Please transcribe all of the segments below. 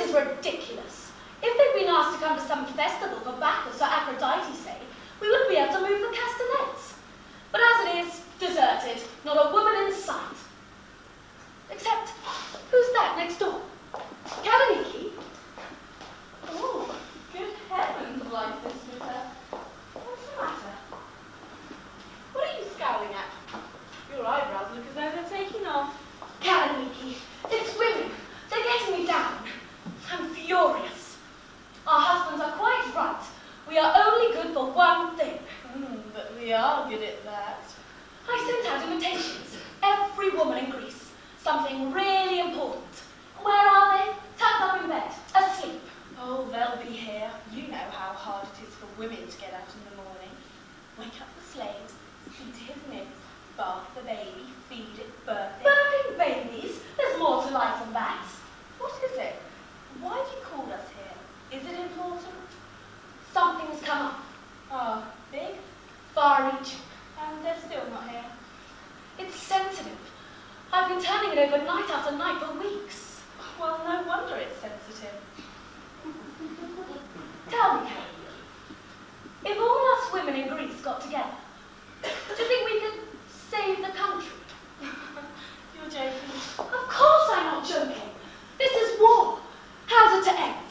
is ridiculous. If they'd been asked to come to some festival for Bacchus or Aphrodite's sake, we wouldn't be able to move the castanets. But as it is, deserted, not a woman in sight. Except, who's that next door? Kalaniki? Oh, good heavens, Lysistrata. What's the matter? What are you scowling at? Your eyebrows look as though they're taking off. Kalaniki, it's women. They're getting me down. I'm furious. Our husbands are quite right. We are only good for one thing. But we are good at that. I sent out invitations. Every woman in Greece. Something really important. Where are they? Tucked up in bed, asleep. Oh, they'll be here. You know how hard it is for women to get out in the morning. Wake up the slaves, see to his nibs, bath the baby, feed it, birth it. Birthing babies? There's more to life than that. What is it? Why have you called us here? Is it important? Something's come up. Ah, big? Far-reaching. And they're still not here. It's sensitive. I've been turning it over night after night for weeks. Well, no wonder it's sensitive. Tell me, Kate, if all us women in Greece got together, do you think we could save the country? You're joking. Of course I'm not joking. This is war. How's it to end?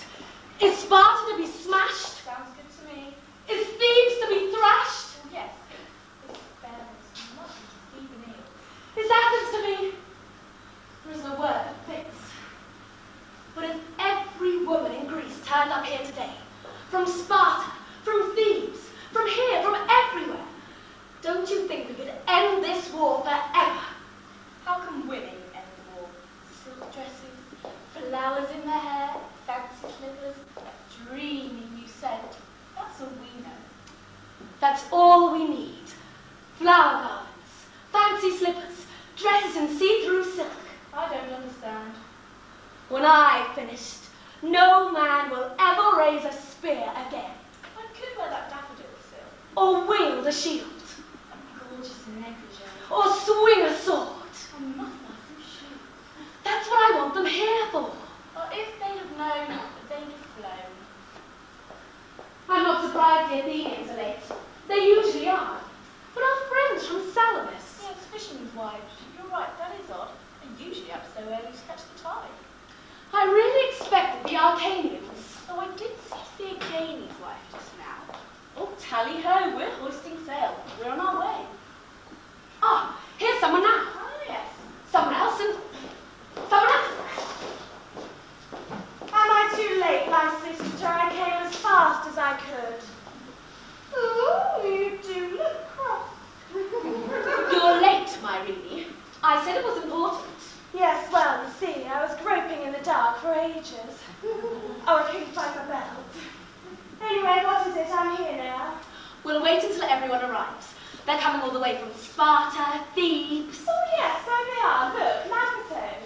Is Sparta to be smashed? Sounds good to me. Is Thebes to be thrashed? Yes. This bears much even ill. Is Athens to be... There isn't a word that fits. But if every woman in Greece turned up here today, from Sparta, from Thebes, from here, from everywhere, don't you think we could end this war forever? How can women end the war? Silk dresses, flowers in their hair, fancy slippers, dreaming, you said. That's all we know. That's all we need. Flower garlands, fancy slippers, dresses in see-through silk. I don't understand. When I've finished, no man will ever raise a spear again. I could wear that daffodil silk. Or wield a shield. A gorgeous negligee. Or swing a sword. A muffler from shoe. That's what I want them here for. Or if they'd have known, they'd have flown. I'm not surprised the Athenians are late. They usually are. But our friends from Salamis. Yes, fishermen's wives. You're right, that is odd. They're usually up so early to catch the tide. I really expected the Arcanians. Oh, I did see the Achanes wife just now. Oh, tally-ho, we're hoisting sail. We're on our way. Ah, here's someone now. Ah, yes. Someone else and someone else. Am I too late, Lysistrata? I came as fast as I could. Ooh, you do look cross. You're late, my Rini. I said it was important. Yes, well, you see, I was groping in the dark for ages. Oh, I couldn't find my belt. Anyway, what is it? I'm here now. We'll wait until everyone arrives. They're coming all the way from Sparta, Thebes. Oh, yes, so they are. Look, Lampatone.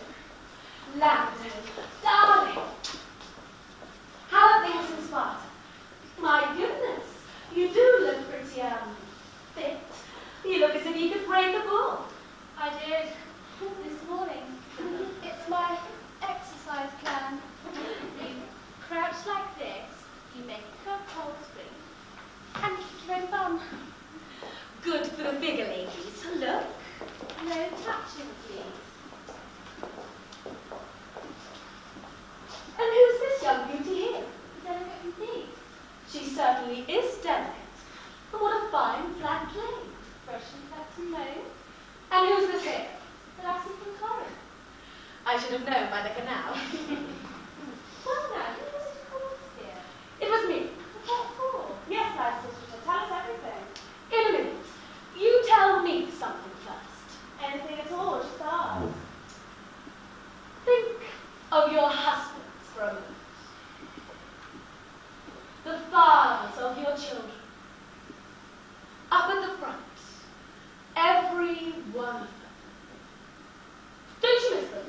Lampatone, darling. How are things in Sparta? My goodness, you do look pretty, fit. You look as if you could break a bull. I did. This morning. It's my exercise plan. You crouch like this, you make a cold spring, and kick your own bum. Good for the bigger ladies. Look. No touching, please. And who's this young beauty here? Delicate indeed. She certainly is delicate. And what a fine flat plane. Fresh and flat and low. And who's this here? The lassie from Corinth. I should have known by the canal. Well now, who was it called here? It was me. What for? Yes, Lysistrata, tell us everything. In a minute. You tell me something first. Anything at all, just ask. Think of your husbands for a moment. The fathers of your children. Up at the front. Every one of them. Don't you miss them?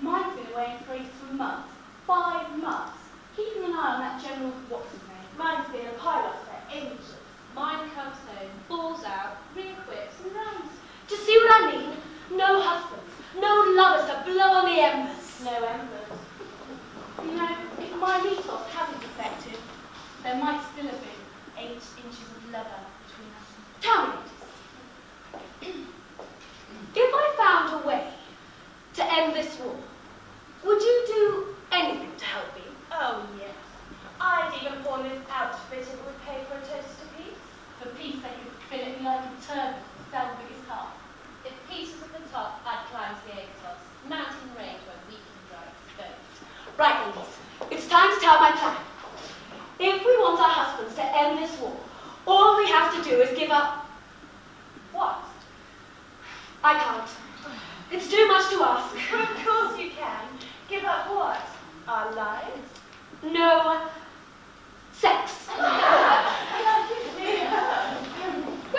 Mine's been away in Greece for months. 5 months. Keeping an eye on that general what's-his-name. Mine's been a pilot for ages. Mine comes home, balls out, re-equips and runs. Do you see what I mean? No husbands, no lovers to blow on the embers. No embers. You know, my ethos hasn't defected. There might still have been 8 inches of leather between us. Tell me, if I found a way to end this war, would you do anything to help me? Oh, yes. I'd even pawn this outfit if it would pay for a toast to peace. For peace, they could fill it like a turban to sell the biggest heart. If peace was at the top, I'd climb to the Acropolis. Mountain range where we can drive stones. Right, ladies, it's time to tell my plan. If we want our husbands to end this war, all we have to do is give up. What? I can't. It's too much to ask. Of course you can. Give up what? Our lives? No sex. Where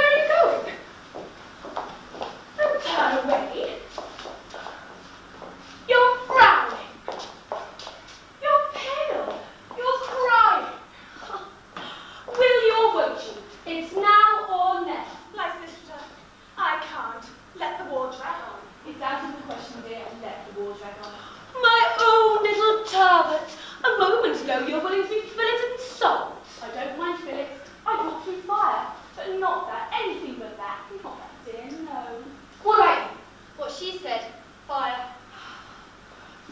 are you going? Don't turn away. You're frowning. You're pale. You're crying. Will you or won't you? It's now or never. Lysistrata, I can't let the war drag on. It's out of the question, dear, let the war drag on. My own little turbot. A moment ago you were willing to be filleted and sold. I don't mind Phillips. I walk through fire. But not that, anything but that. Not that, dear, no. What are you? What she said, fire.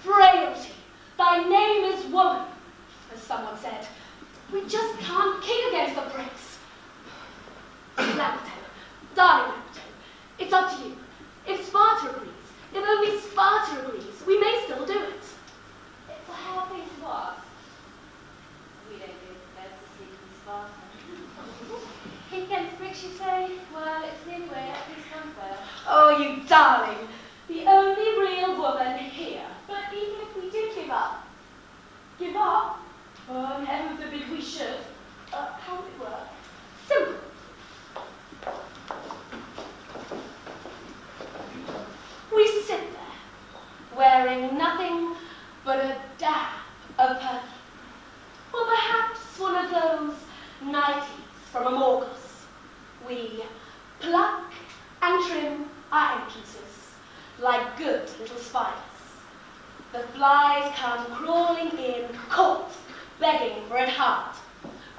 Frailty. Thy name is woman, as someone said. We just can't kick against the bricks. Lamberto, darling Lamberto, it's up to you. If Sparta agrees, if only Sparta agrees, we may still do it. It's a hard thing to ask. We don't go to bed to sleep in Sparta. Kick against bricks, you say? Well, it's the only way at peace comes first. Oh, you darling, the only real woman here. But even if we did give up, oh, heaven forbid we should, how would it work? Simple. We sit there, wearing nothing but a dab of perfume. Or perhaps one of those nighties from a Morgus. We pluck and trim our entrances like good little spiders. The flies come crawling in, caught, begging for it hard.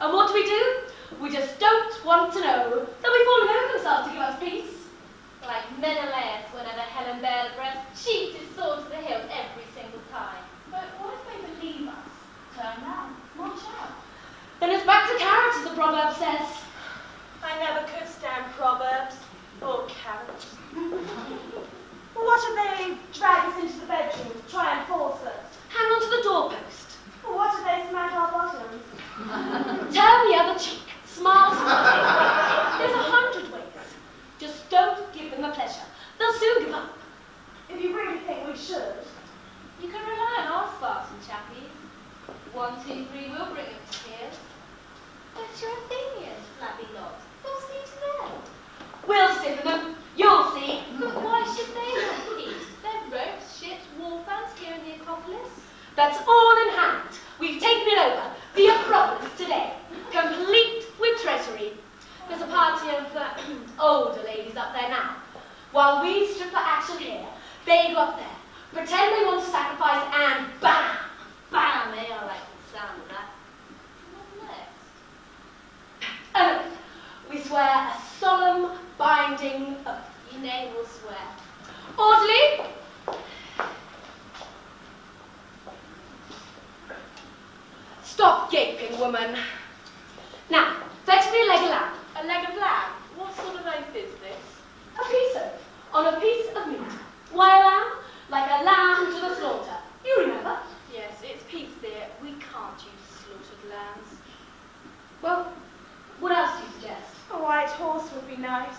And what do? We just don't want to know that we've fallen over themselves to give us peace. Like Menelaus, whenever Helen bared a breast, she'd his sword to the hilt every single time. But what if they believe us? Turn round, march out. Then it's back to carrots, as the proverb says. I never could stand proverbs or carrots. What if they drag us into the bedroom to try and force us? Hang on to the doorpost. What if they smack our bottoms? Turn the other cheek. Smile. There's 100 ways. Just don't give them the pleasure. They'll soon give up. If you really think we should. You can rely on our Spartan chappies. 1, 2, 3 will bring them to tears. But your Athenians, flabby lot, we'll see to them. We'll stiffen them. You'll see. But why should they have peace? They're ropes, ships, war fans here in the Acropolis. That's all in hand. We've taken it over. The Acropolis today. Complete with treasury. There's a party of older ladies up there now. While we strip for action here, they go up there, pretend they want to sacrifice, and bam! Bam! They all like the sound of that. What next? Oh, we swear a solemn, binding oath. You name will swear. Orderly! Stop gaping, woman. Now, fetch me a leg of lamb. A leg of lamb? What sort of oath is this? A piece of, on a piece of meat. Why a lamb? Like a lamb to the slaughter. You remember? Yes, it's peace, dear. We can't use slaughtered lambs. Well, what else do you suggest? A white horse would be nice.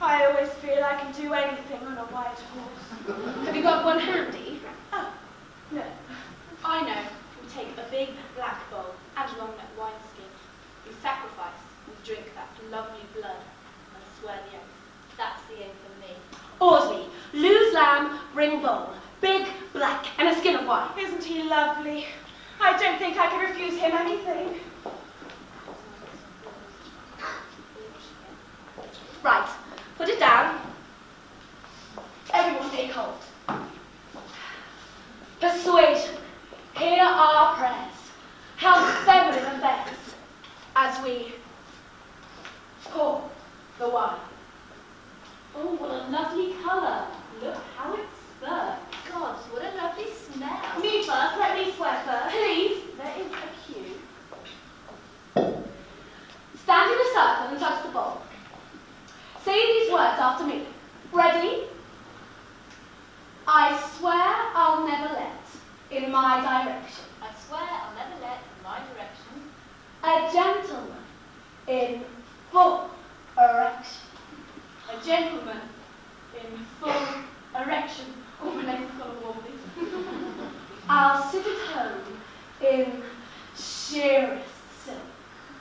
I always feel I can do anything on a white horse. Have you got one handy? Oh, no. I know. We take a big black bowl and a long neck wineskin. We sacrifice and drink that lovely blood and swear the oath. That's the aim for me. Orderly, lose lamb, bring bowl. Big, black, and a skin of wine. Isn't he lovely? I don't think I could refuse him anything. Right, put it down. Everyone take hold. Persuasion, hear our prayer. words after me. Ready? I swear I'll never let, in my direction. I swear I'll never let, in my direction, A gentleman in full erection. A gentleman in full erection. Oh, my legs got a wobbly. I'll sit at home in sheerest silk.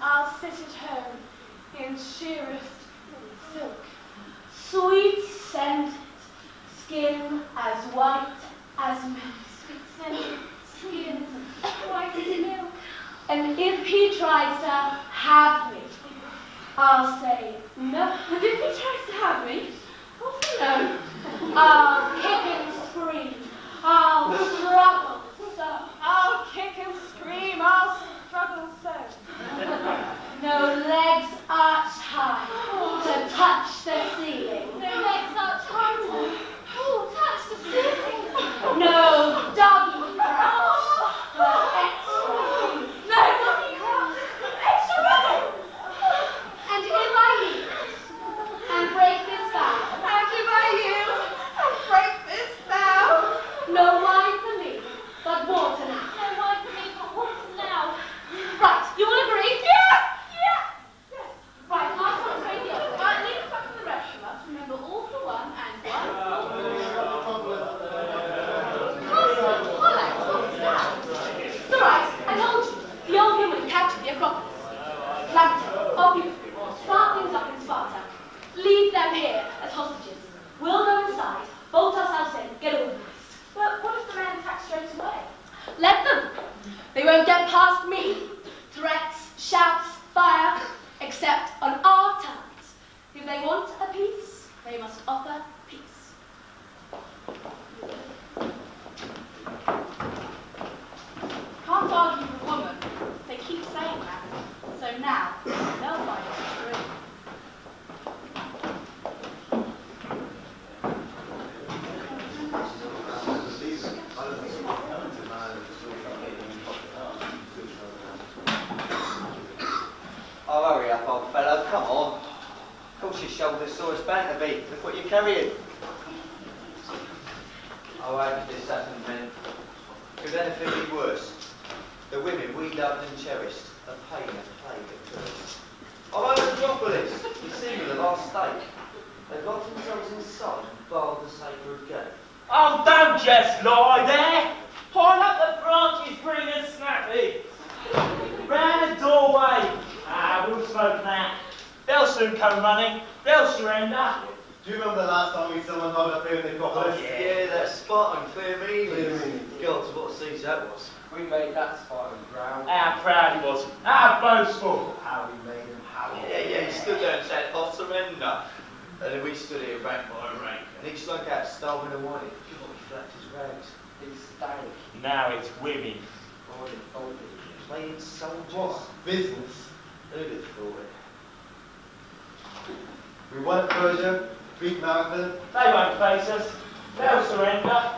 I'll sit at home in sheerest silk. Sweet scented, skin as white as milk. sweet scented skin, white as milk. And if he tries to have me, I'll say no. And if he tries to have me, I'll say no. I'll kick and scream. I'll struggle so. I'll kick and scream, I'll struggle so. No legs arched high to touch the ceiling. No legs arched high to touch the ceiling. No doggy crouch for extra. No, doggy crouch, extra roll. And if I yield and break this vow, And if I yield and break this vow, no wine for me, but water now. No wine for me, but water now. Right, you all agree? yeah. Right, last one's radio. Right, leave us back to the rest of us. Remember all for one and one for all. It's all right, I told you. The old women captured the Acropolis. Lantern, opium, start things up in Sparta. Leave them here as hostages. We'll go inside, bolt ourselves in, get organised. But what if the men attack straight away? Let them. They won't get past me. Threats, shouts, fire, except on our terms. If they want a peace, they must offer peace. Can't argue with a woman. They keep saying that. So now, they'll find it true. Oh, hurry up, old fellow, come on. Of course your shoulder's sore as bound to be. Look what you're carrying. Oh, how could this happen, men? Could anything be worse? The women we loved and cherished, a pain, a plague, a curse. Oh, Acropolis, you see me the last stake. They've locked themselves inside and barred the sacred gate. Oh, don't just lie there. Pile up the branches, green and snappy. Round the doorway. We'll smoke that. They'll soon come running. They'll surrender. Do you remember the last time we saw someone hold up here in the Acropolis? Yeah, that Spartan clear meaning. Clear meaning. God, what a siege that was. We made that Spartan proud. How proud he was. How boastful. How we made him howl. Yeah, he stood there and said, I'll surrender. And then we stood here rank by rank. And each slunk out starving and whining. God, he flapped his rags. It's stylish. Now it's women. Folded. Playing soldiers. What business? Who'd have thought it? We won Persia, beat Marathon. They won't face us. They'll surrender.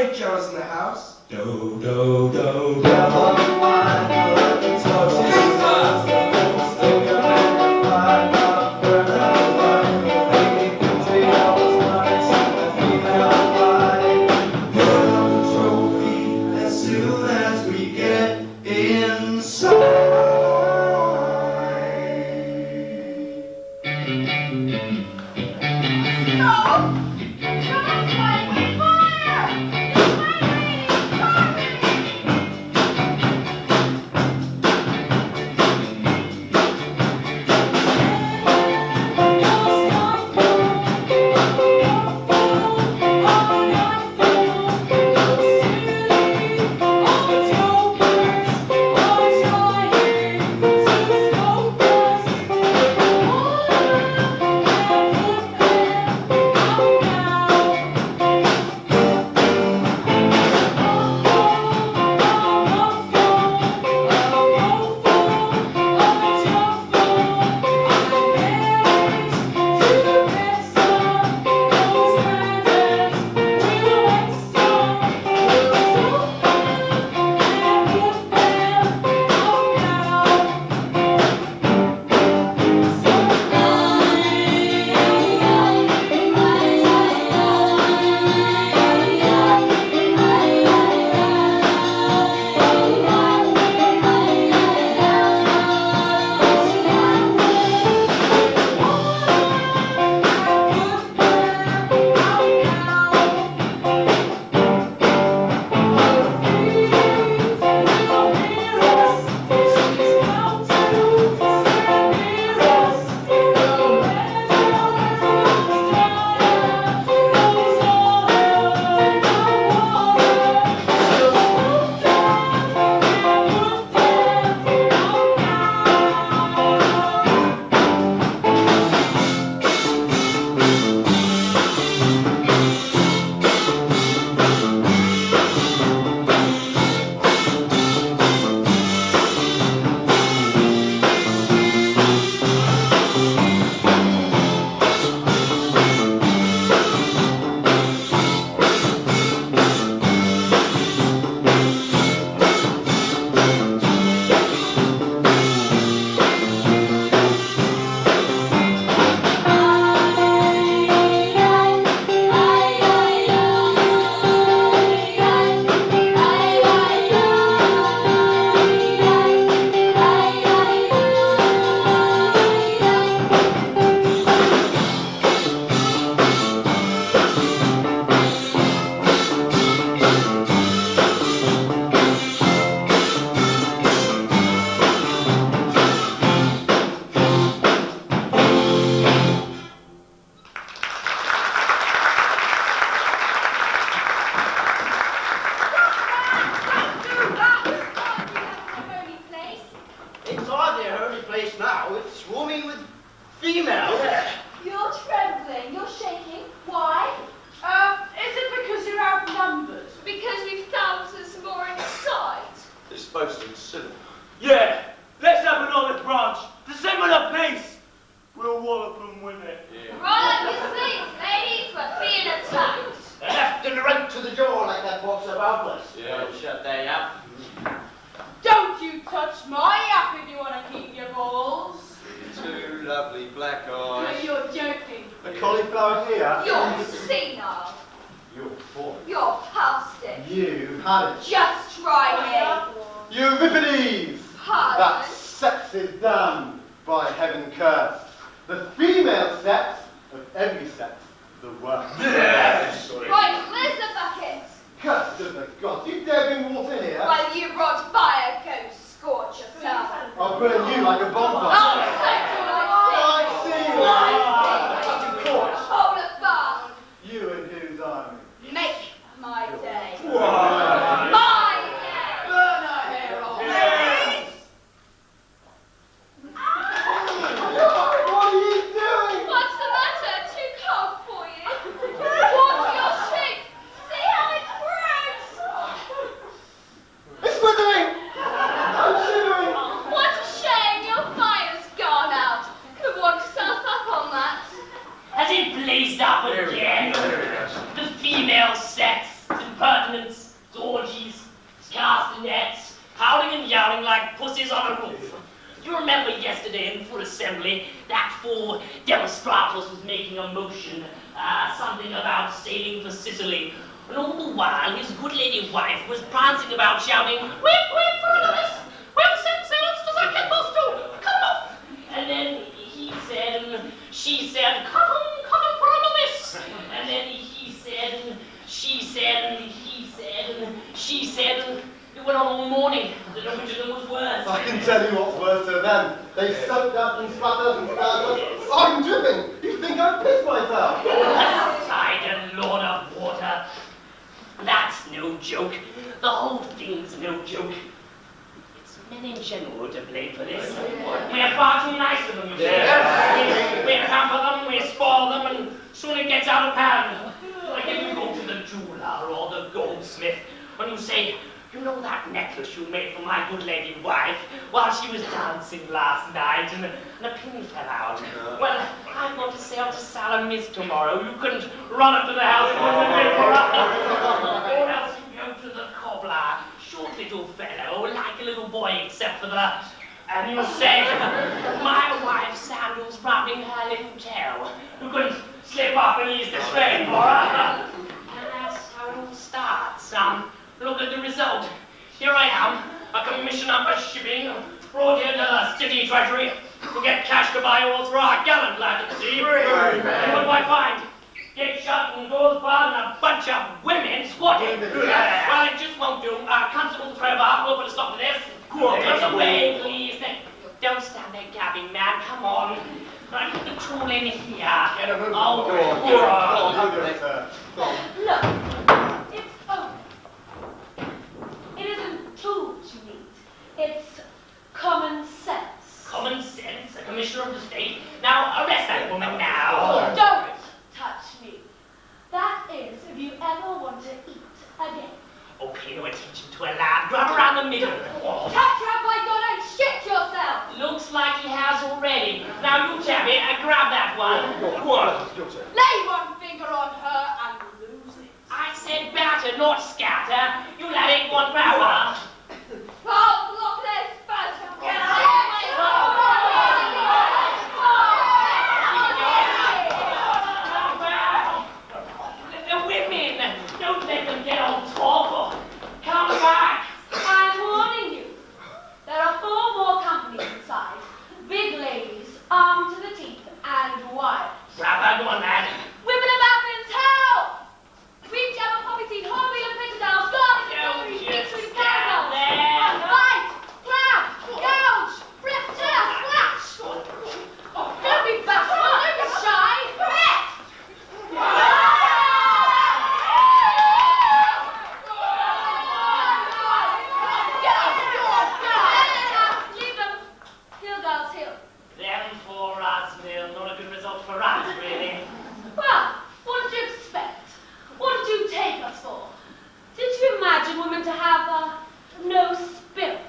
Hey, Joe's in the house. Do, do, do, do. Euripides! Pardon? That sex is done, by heaven cursed. The female sex of every sex, the worst. Yes! Right, where's the bucket? Cursed of the gods, you dare bring water here? While you rod fire, go scorch yourself. I'll burn you like a bonfire. I see. Hold a fast. You and whose army? Make my day. Why? My day. Burn her hair off. Yes! What are you doing? What's the matter? Too cold for you? Water your shape. See how it grows. It's withering! I'm shivering! What a shame your fire's gone out. Could warm yourself up on that. Has it blazed up again? The female sex, impertinent sailing for Sicily, and all the while his good lady wife was prancing about shouting, "Wait, Fergus! Well, set sails to the Acropolis! Come off!" And then he said, and she said, "Come Acropolis!" And then he said, and she said, and he said, and she said, and it went on all morning. I don't know which of them was worse. I can tell you what's worse than them. They soaked up and splattered and splattered. I'm dripping. You think I'd piss myself? Tide and lord of water. That's no joke. The whole thing's no joke. It's men in general to blame for this. We're far too nice to them, you see. We hamper them, we spoil them, and soon it gets out of hand. Like if you go to the jeweler or the goldsmith, and you say, "You know that necklace you made for my good lady wife while she was dancing last night and a pin fell out? Well, I've got to sail to Salamis tomorrow. You couldn't run up to the house and put the bill for her. Or else you go to the cobbler, short little fellow, like a little boy except for the... And you say, my wife's sandals rubbing her little toe. You couldn't slip up and ease the strain for her. And that's how it all starts. Look at the result. Here I am, a commissioner for shipping, brought here to the city treasury to get cash to buy oars for our gallant lad at sea. And what do I find? Gate shut and doors barred and a bunch of women squatting. Well, it just won't do. Constable Trevor, we'll put a stop to this. Get away, please. Don't stand there gabbing, man. Come on. I put the tool in here. Oh, Look, it's open. It isn't tools you need. It's common sense. Common sense? A commissioner of the state? Now, arrest that woman now. Oh, don't touch me. That is if you ever want to eat again. Oh, pay no attention to a lad. Grab around the middle. Catch her by God and shit yourself. Looks like he has already. Now you jab it and grab that one. Lay one finger on her and lose it. I said batter, not scatter. You let it one power. Oh, look, there's Phantom. The women, don't let them get on top. Come back. I'm warning you. There are 4 more companies inside. Big ladies, armed to the teeth and wild. Grab that one, lad. Women of Athens, help! Reach out a poppy seed, whole wheel of petadels, garlic and berries, Just sweet stand caramels. there. Bite, grab, gouge, rip, tear, splash. Don't be bashful, don't be shy. Correct! Leave them. Hill, girls, hill. Them for us, Neil. Not a good result for us, really. Well, what did you expect? What did you take us for? Did you imagine women to have no spirit,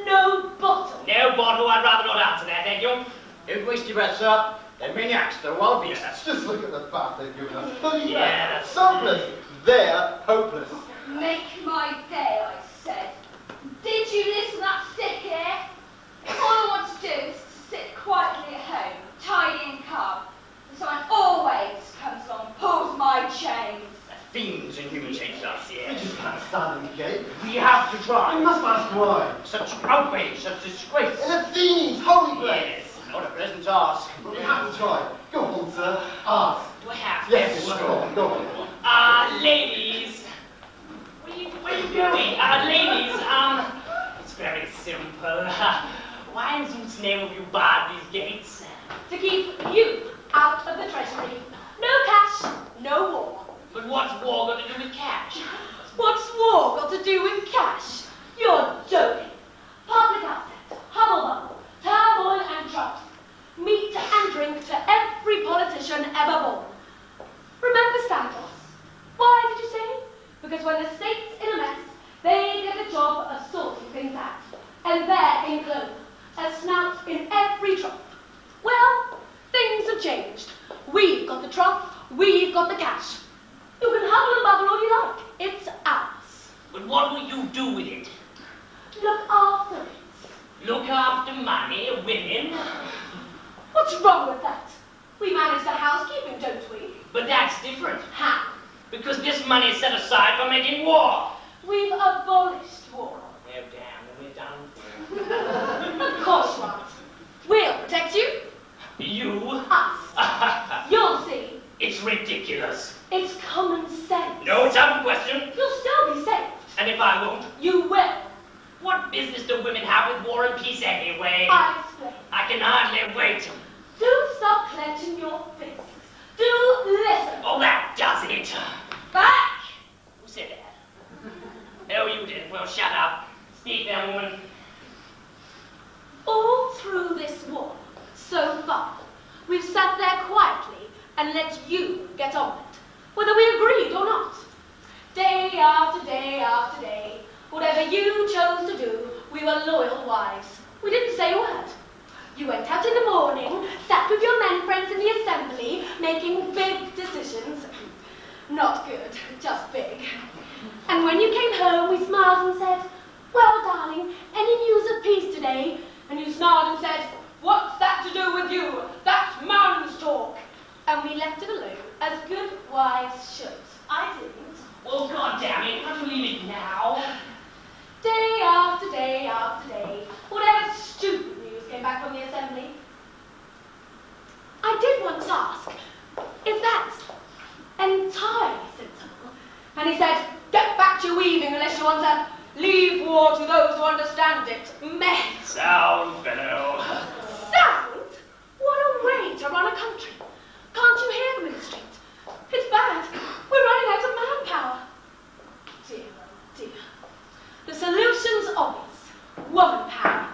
no bottom? No bottle, I'd rather not answer that, thank you. Don't waste your breath, sir. They're maniacs, they're wild beasts. Just look at the bath they've given us. 30 Yeah. grand. Selfless. They're hopeless. Make my day, I said. Did you listen, that sick here? All I want to do is to sit quietly at home, tidy and calm. And someone always comes along and pulls my chains. Fiends in human shapes, sir. We just can't stand in the gate. We have to try. We must ask why. Such outrage, such disgrace. In Athens, holy place. Yes. Not a pleasant task. But we have to try. Go on, sir. Ask. Do I have to? Yes, go on, go on. Ladies. Where are you going? Ladies, it's very simple. Why in Zeus' name have you barred these gates? To keep you out of the treasury. No cash, no war. But what's war got to do with cash? What's war got to do with cash? You're joking. Public outset, hubble bubble, turmoil and trouble. Meat and drink to every politician ever born. Remember Santos? Why did you say? Because when the state's in a mess, they get the job of sorting things out. And they're in clover, a snout in every trough. Well, things have changed. We've got the trough, we've got the cash. You can hubble and bubble all you like. It's ours. But what will you do with it? Look after it. Look after money, women? What's wrong with that? We manage the housekeeping, don't we? But that's different. How? Because this money is set aside for making war. We've abolished war. Oh, damn, then we're done for. Of course you aren't. We'll protect you. You? Us. You'll see. It's ridiculous. It's common sense. No, it's out of question. You'll still be saved. And if I won't? You will. What business do women have with war and peace anyway? I explain. I can hardly wait. Do stop clenching your fists. Do listen. Oh, that does it. Back. Who said that? Oh, you did. Well, shut up. Speak then, woman. All through this war, so far, we've sat there quietly and let you get on with it, whether we agreed or not. Day after day after day, whatever you chose to do, we were loyal wives. We didn't say a word. You went out in the morning, sat with your men friends in the assembly, making big decisions. Not good, just big. And when you came home, we smiled and said, well, darling, any news of peace today? And you snarled and said, what's that to do with you? That's man's talk. And we left it alone, as good wives should. I didn't. Well, goddammit, can't you leave it now? Day after day after day, whatever stupid news came back from the assembly. I did once ask if that's entirely sensible. And he said, get back to your weaving unless you want to leave war to those who understand it. Men. Sound fellow. Sound? What a way to run a country. Can't you hear them in the street? It's bad. We're running out of manpower. Dear, oh dear. The solution's obvious. Woman power.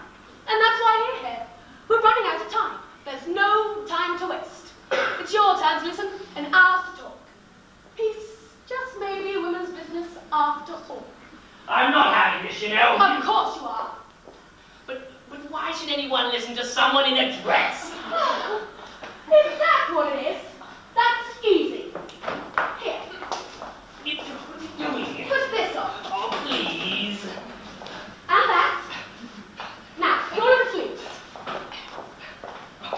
And that's why you're here. We're running out of time. There's no time to waste. It's your turn to listen and ours to talk. Peace just may be a woman's business after all. I'm not having this, you know. Of course you are. But why should anyone listen to someone in a dress? Is that what it is? That's easy. Here. Louis. Put this on. Oh, please. And that. Now, roll the sleeves.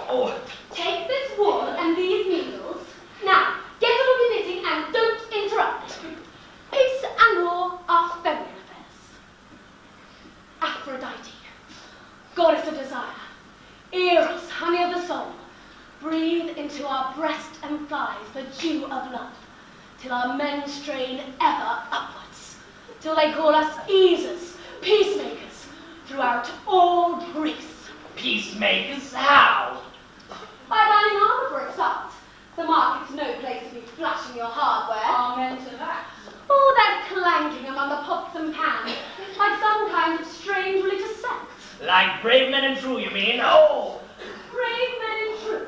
Oh. Take this wool and these needles. Now, get on with your knitting and don't interrupt. Peace and war are feminine affairs. Aphrodite, goddess of desire, Eros, honey of the soul, breathe into our breast and thighs the dew of love, till our men strain ever upwards, till they call us easers, peacemakers, throughout all Greece. Peacemakers? How? By banning armour for a start. The market's no place to be flashing your hardware. Amen to that. All that clanking among the pots and pans, like some kind of strange religious sect. Like brave men and true, you mean? Oh! Brave men and true,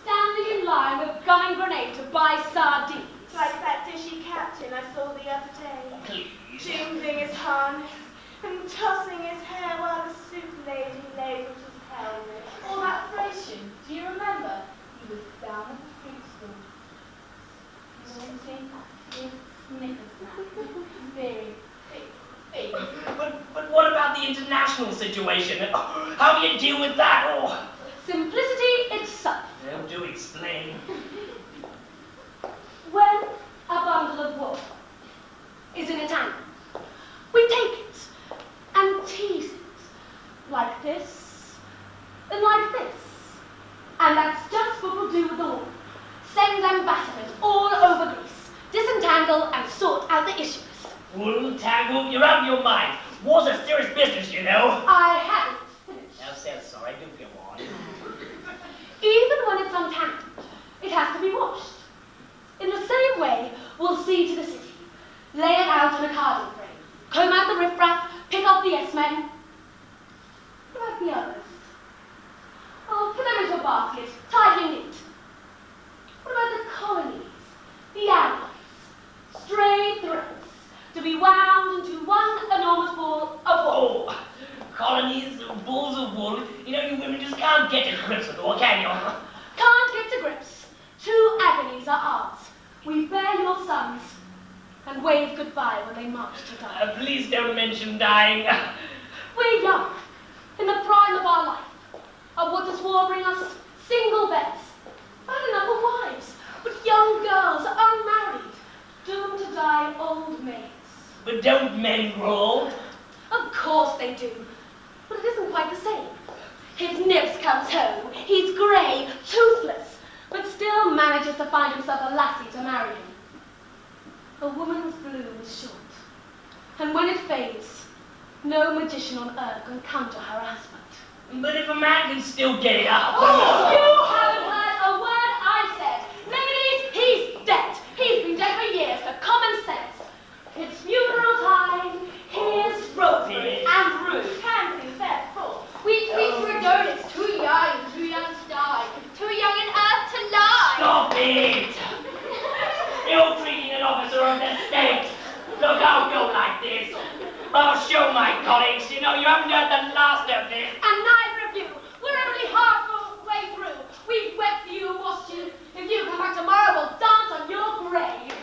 standing in line with gun and grenade to buy sardines. Like that dishy captain I saw the other day, Please. jingling his harness and tossing his hair while the soup lady ladled his helmet. All that Thracian, do you remember? He was down at the fruit stall. Sitting his knickersnack. Very big. But what about the international situation? How do you deal with that? Oh. Simplicity itself. Well, do explain. When a bundle of wool is in a tangle, we take it and tease it like this and like this. And that's just what we'll do with the wool. Send ambassadors all over Greece, disentangle and sort out the issues. Wool tangle? You're out of your mind. War's a serious business, you know. I haven't finished. I'm so sorry. Do go on. Even when it's untangled, it has to be washed. In the same way, we'll see to the city, lay it out on a carding frame, comb out the riffraff, pick up the yes-men. What about the others? Oh, put them into a basket, tightly knit. What about the colonies, the allies, stray threads, to be wound into one enormous ball of wool? Oh, colonies, balls of wool. You know, you women just can't get to grips with all, can you? Can't get to grips. 2 agonies are ours. We bear your sons and wave goodbye when they march to die. Please don't mention dying. We're young, in the prime of our life. And what does war bring us? Single beds. Not enough of wives, but young girls, unmarried. Do die old maids. But don't men grow old? Of course they do, but it isn't quite the same. His nibs comes home, he's grey, toothless, but still manages to find himself a lassie to marry him. A woman's bloom is short, and when it fades, no magician on earth can counter her husband. But if a man can still get it up... Oh, you haven't heard a word I said. Ladies, he's dead. He's been dead for years, for common sense. It's funeral time. Here's Rosemary and Ruth. Pansy, fair full. We for Adonis, too young to die, too young in earth to lie. Stop it! You're treating an officer of the state. Look, I'll go like this. I'll show my colleagues, you know, you haven't heard the last of this. And neither of you. We're only halfway through. We've wept for you and washed you. If you come back tomorrow, we'll dance on your grave.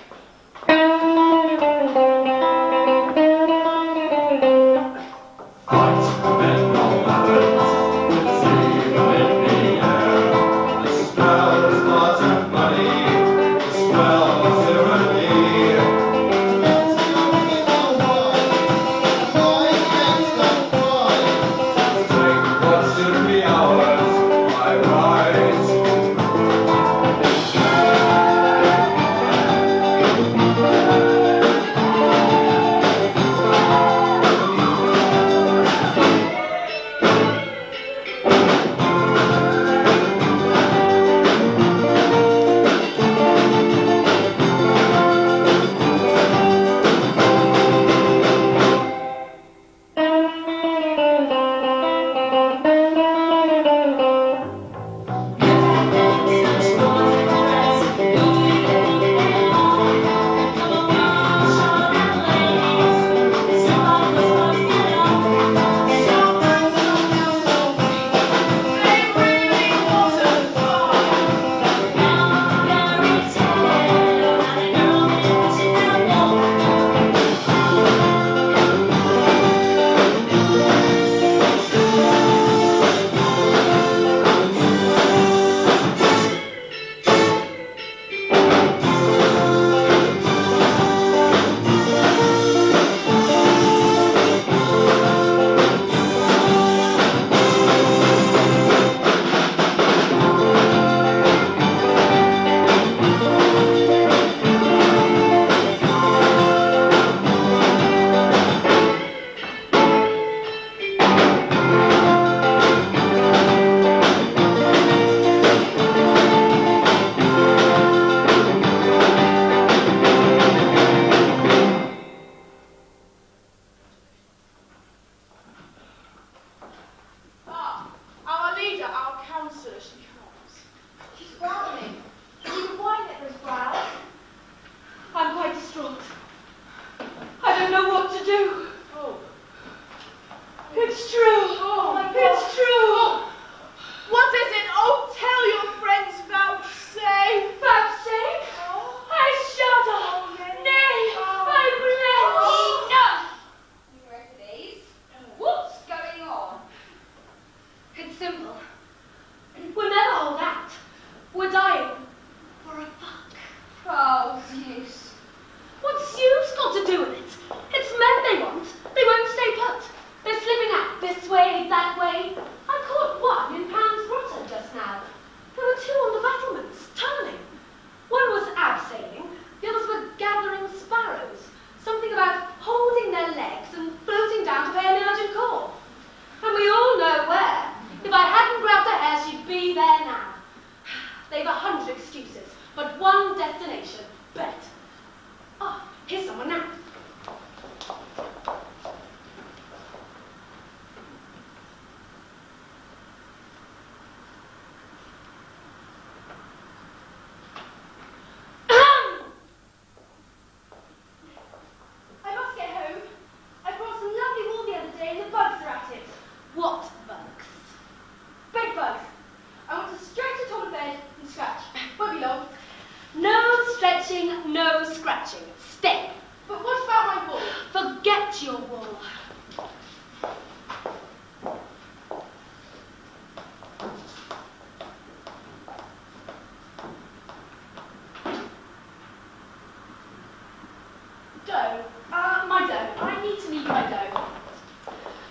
Dough? My dough. I need to knead my dough.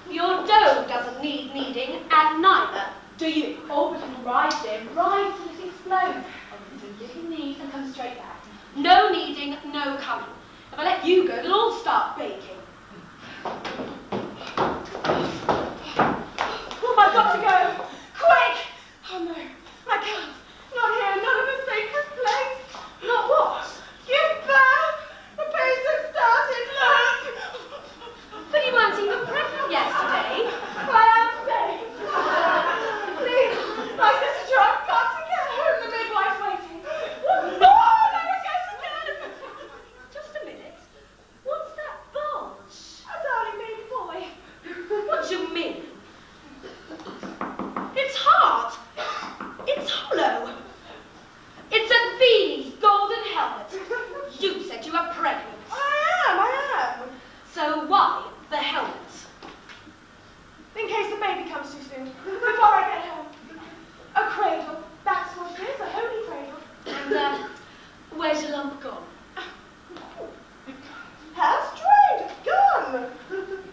Your dough doesn't need kneading, and neither do you. Oh, but it'll rise, dear. Rise till it explodes. Oh, it's a little knead and come straight back. No kneading, no coming. If I let you go, it'll all start baking. Oh, I've got to go. Quick! Oh, no. I can't. Not here. Not in a sacred place. Not what? Give back. The pace has started. Look. But you weren't even pregnant yesterday. I am safe. Please, my sister, I've got to get home. The midwife's waiting. Oh, I guess again. Just a minute. What's that bulge? A darling baby boy. What do you mean? It's hard. It's hollow. It's Athene's golden helmet. You said you were pregnant. I am. So why the helmet? In case the baby comes too soon. Before I get home. A cradle. That's what it is. A holy cradle. And where's your lump gone? Has strayed. Gone.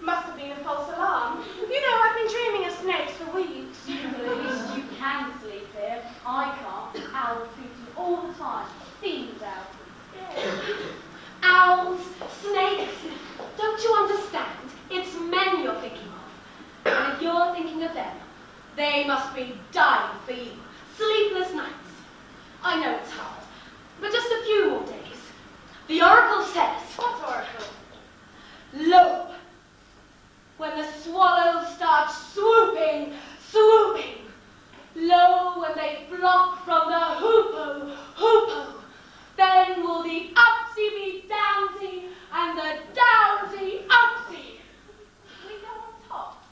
Must have been a false alarm. You know, I've been dreaming of snakes for weeks. Well, at least you can sleep here. I can't. Owls feed you all the time. Fiends out. Owls, snakes. Don't you understand? It's men you're thinking of. And if you're thinking of them, they must be dying for you. Sleepless nights. I know it's hard, but just a few more days. The oracle says... What oracle? Lo, when the swallows start swooping, swooping. Lo, when they flock from the hoopoe, hoopoe. Then will the upsy be downsy, and the downsy upsy. We go on top.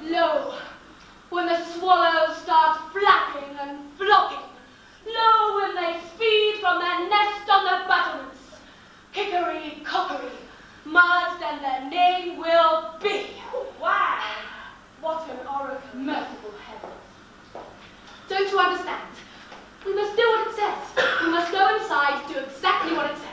Lo, when the swallows start flapping and flocking. Lo, when they speed from their nest on the battlements. Hickory, cockery, mud, then their name will be. Wow. What an oracle. Merciful heavens. Don't you understand? We must do what it says. We must go inside, do exactly what it says.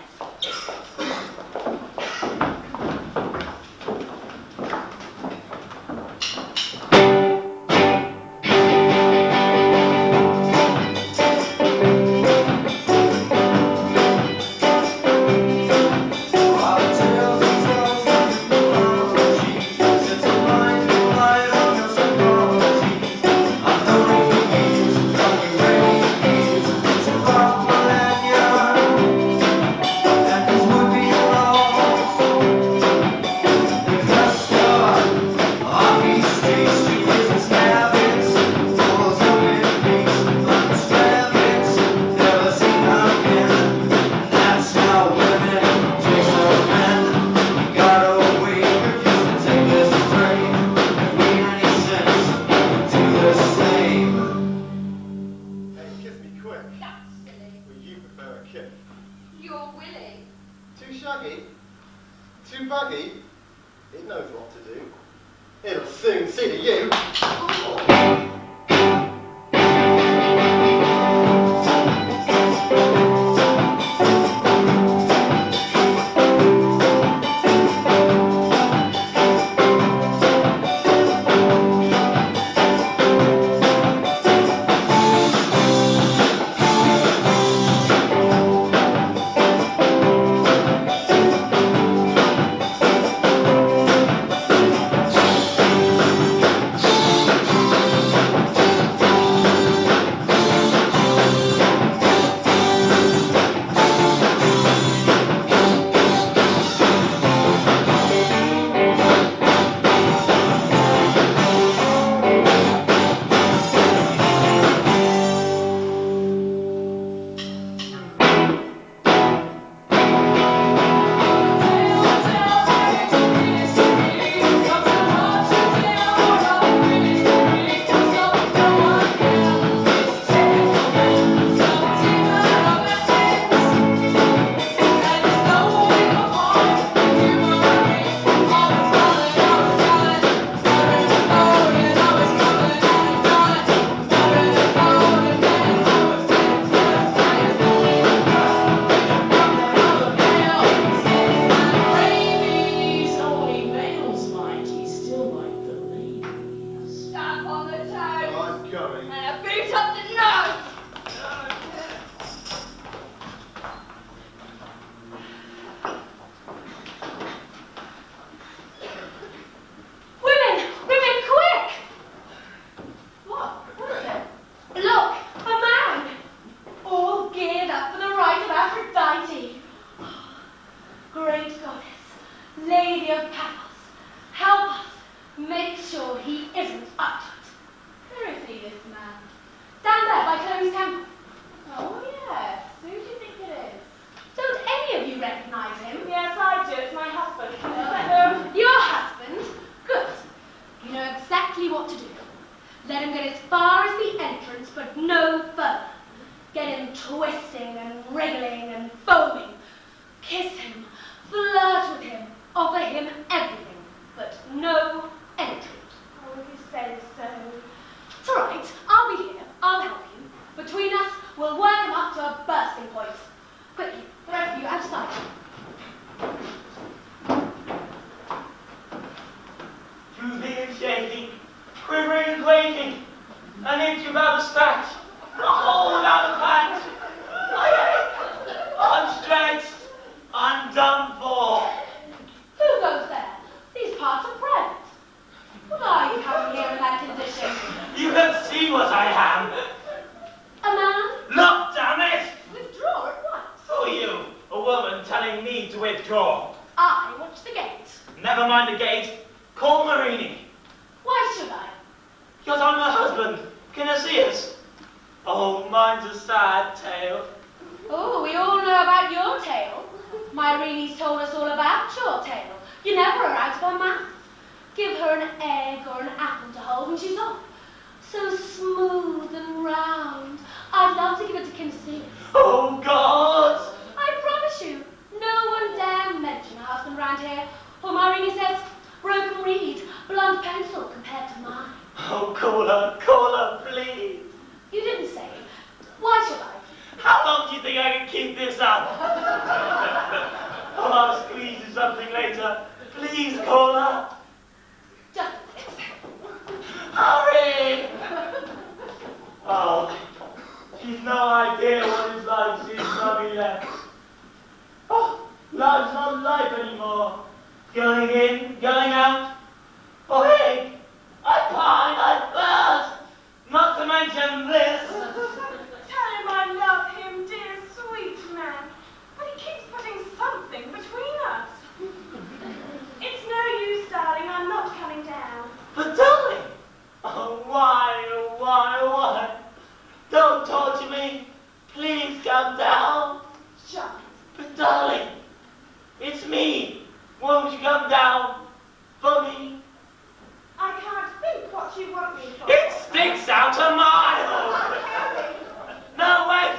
Lady of Paphos, help us. Make sure he isn't up to it. Where is he, this man? Down there by Chloe's temple. Oh, yes. Who do you think it is? Don't any of you recognize him? Yes, I do. It's my husband. Your husband? Good. You know exactly what to do. Let him get as far as the entrance, but no further. Get him twisting and wriggling and foaming. Kiss him, flirt with him, offer him everything, but no entrance. Oh, if you say so. It's all right. I'll be here. I'll help you. Between us, we'll work him up to a bursting point. Quickly, the rest of you outside. Drooping and shaking, quivering and quaking, an inch above the stretch, a hole out of pants. I'm stretched, I'm done for. Who goes there? These parts are private. What are you coming here in that condition? You can see what I am. A man? Look, damn it! Withdraw at once. Who are you? A woman telling me to withdraw. I watch the gate. Never mind the gate. Call Marini. Why should I? Because I'm her husband. Can you see us? Oh, mine's a sad tale. Oh, we all know about your tale. Myrini's told us all about your tale. You never are out of her mouth. Give her an egg or an apple to hold and she's off. So smooth and round. I'd love to give it to Kinsey. Oh, God! I promise you, no one dare mention a husband round here. Or Myrini says, broken reed, blunt pencil compared to mine. Oh, call her, please. You didn't say. Why should I? How long do you think I can keep this up? I'll squeeze you something later. Please call her. Just a bit. Hurry! Oh, she's no idea what it's like since Mummy left. Oh, life's not life anymore. Going in, going out. Oh, hey, I pine, I burst. Not to mention this. Tell him I love him, dear, sweet man. But he keeps putting something between us. It's no use, darling. I'm not coming down. But darling, oh why? Don't torture me. Please come down. Shut. But darling, it's me. Won't you come down for me? I can't think what you want me for. It sticks out a mile. No, wait.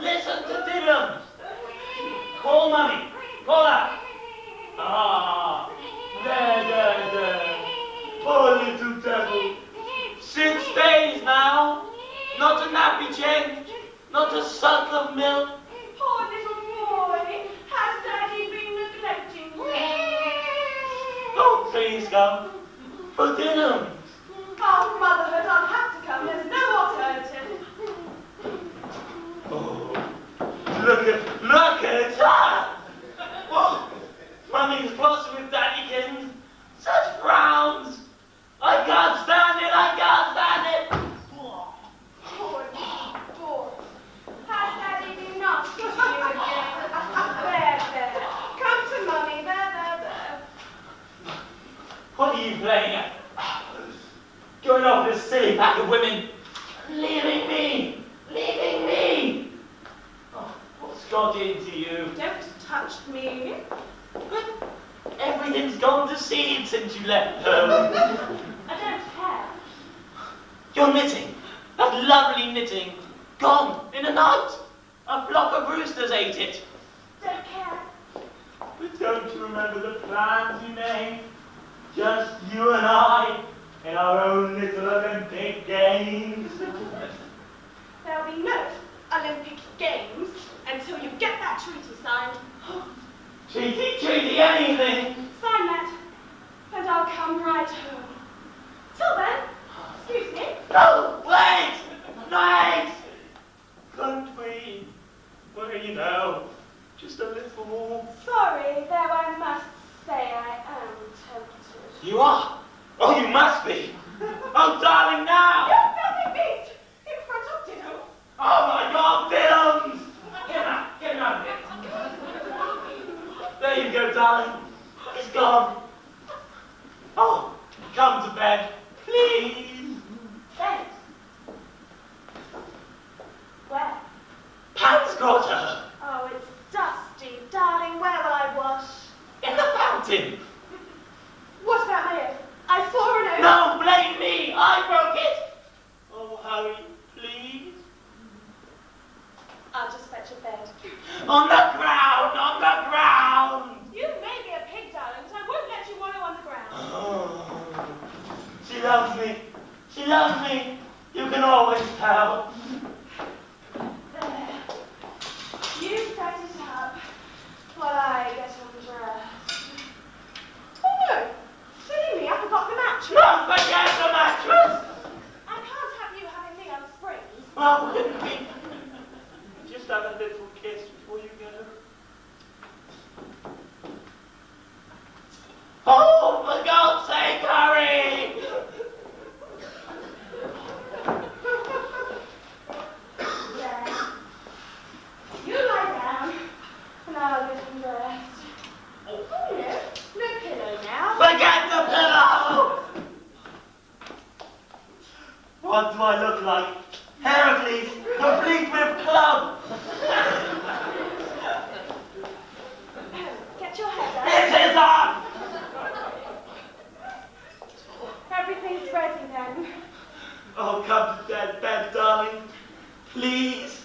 Listen to Didum. Call Mummy. Call her. Ah, there. Poor little devil. 6 days now. Not a nappy change. Not a suck of milk. Poor little boy. Has Daddy been neglecting you? Oh, please come. For Didum. Oh, motherhood, I'll have to come. There's no alternative. Oh, look at her. Whoa. Mummy's blossom with Daddykins. Such frowns. I can't stand it. Poor little boy. Has Daddy been nasty to you again? There. Come to Mummy. There. What are you playing at? Going off with a silly pack of women. Leaving me. Oh, what's got into you? Don't touch me. But everything's gone to seed since you left home. I don't care. Your knitting, that lovely knitting, gone in a night. A flock of roosters ate it. Don't care. But don't you remember the plans you made? Just you and I, in our own little Olympic Games. There'll be no Olympic Games until you get that treaty signed. Treaty, anything. Sign that, and I'll come right home. Till then, excuse me. No, wait! Couldn't we? Well, you know, just a little more. Sorry, though I must say I am tempted. You are? Oh, you must be. Oh, darling, now! You're nothing beat in front of Diddle. Oh, my God, Dillums! Get him out of here. There you go, darling. Is it's gone. Oh, come to bed, please. Bed? Where? Pat's got her. Oh, it's dusty. Darling, where will I wash? In the fountain. What about my oath? I swore an oath. No, blame me. I broke it. Oh, hurry, please. I'll just fetch a bed. On the ground, on the ground. You may be a pig, darling, but I won't let you wallow on the ground. Oh, she loves me. She loves me. You can always tell. There. You set it up while I get undressed. Oh no! Silly me, I forgot the mattress. No, forget the mattress. I can't have you having me on springs. Well, wouldn't we just have a little kiss before you go? Oh, for God's sake, hurry! There. You lie down, and I'll get undressed. Oh no, no pillow now. Forget the pillow! What do I look like? Heracles, complete with club! Get your head up. It is up! Everything's ready then. Oh, come to bed, darling. Please.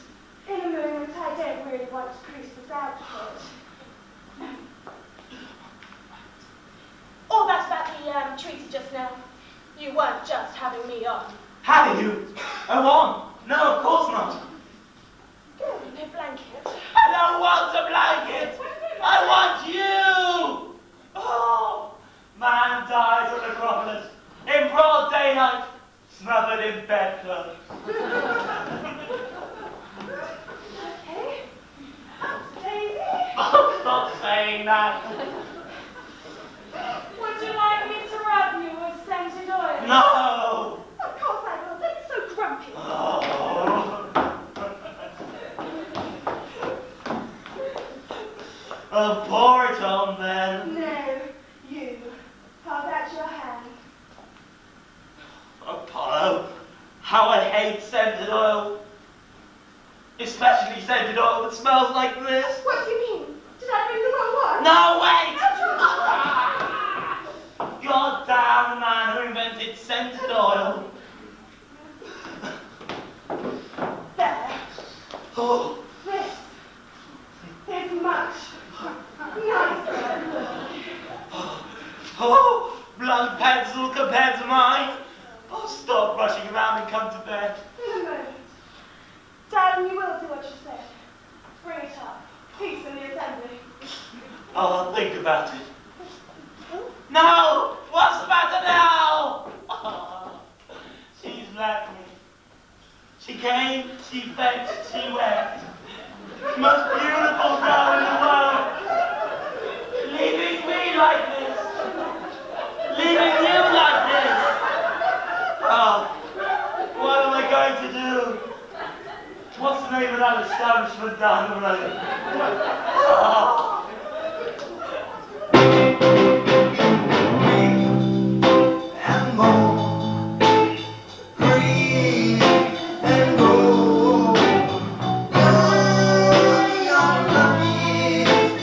In a moment, I don't really want to grease this outfit. All that about the treaty just now. You weren't just having me on. Have you? Oh, on? No, of course not. Good, no blanket. I don't want a blanket. I want you. Oh, man dies on Acropolis in broad daylight, smothered in bedclothes. Okay. Daisy. Oh, stop saying that. Would you like me to rub you with scented oil? No. Of course I will. Don't be so grumpy. Oh. Oh, pour it on then. No, you. Hold out your hand. Apollo, how I hate scented oil. Especially scented oil that smells like this. What do you mean? Did I bring the wrong one? No, wait! God damn the man who invented scented oil. There. Oh, This is much nicer. oh, blunt pencil compared to mine. Oh, stop rushing around and come to bed. In a moment. Darling, you will do what you said. Bring it up. Peace in the assembly. I'll think about it. No! What's the matter now? Oh, she's left me. She came, she fetched, she went. Most beautiful girl in the world. Leaving me like this. Leaving you like this. Oh, what am I going to do? What's the name of that establishment down the road? Oh. And more green and gold. Your luckiest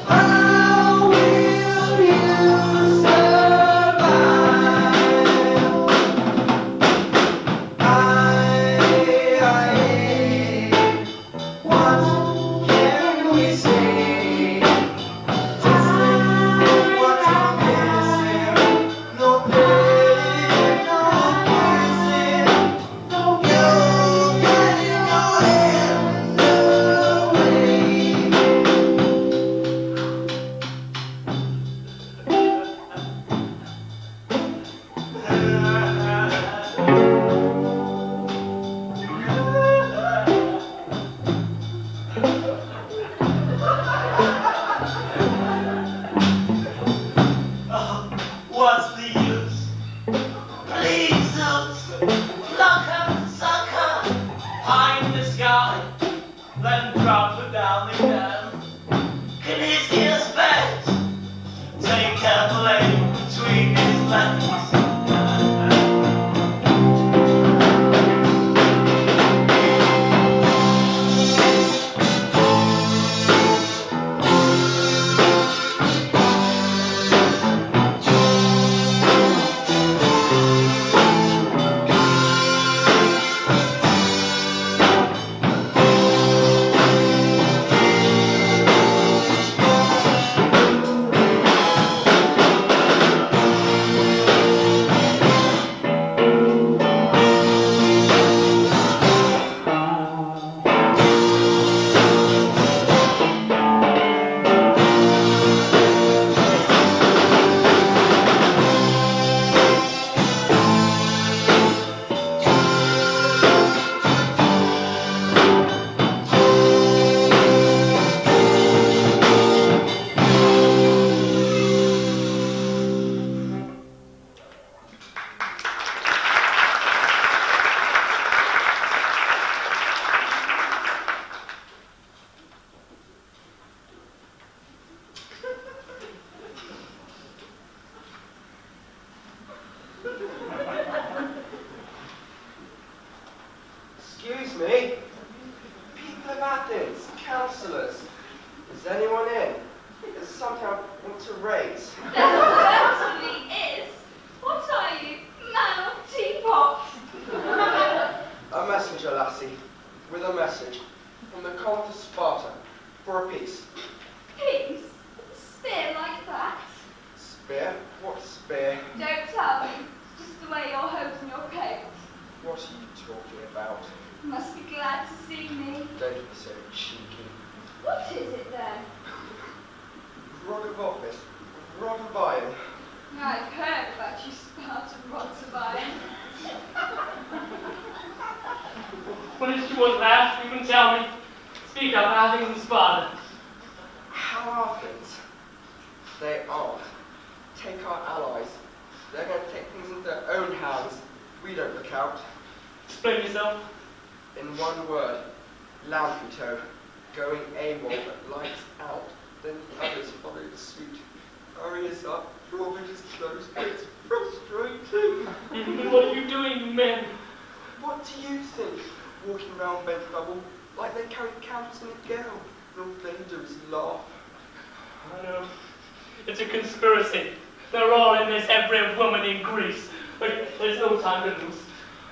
how will you survive? What can we say? Just what you're missing. No pain, no kissing. You getting your hand Oh, what's the use? Please, Zeus, pluck her, suck her, high in the sky. then trample down again. Can his heels bend? Take careful aim between his legs. Excuse me. People of Athens, councillors. Is anyone in? There's something I want to raise. There certainly is. What are you, man of teapot? A messenger, lassie, with a message from the Count of Sparta for a peace. Peace? Spear like that? Spear? What spear? Don't tell me. It's just the way you're holding your coat. What are you talking about? You must be glad to see me. Don't be so cheeky. What is it then? Rod of office, rod of iron. I've heard about you Spartan rods of iron. What is you want, lad? You can tell me. Speak up, Athens and Sparta. How Athens? They aren't. Take our allies. They're going to take things into their own hands. We don't look out. Explain yourself. In one word, Lamputo, going AWOL at lights out. Then the others followed suit. Hurries up, drawing his clothes. It's frustrating. What are you doing, you men? What do you think? Walking round bent double, like they carry counts in a gale. And all they do is laugh. I know. It's a conspiracy. They're all in this, every woman in Greece. But there's no time to lose.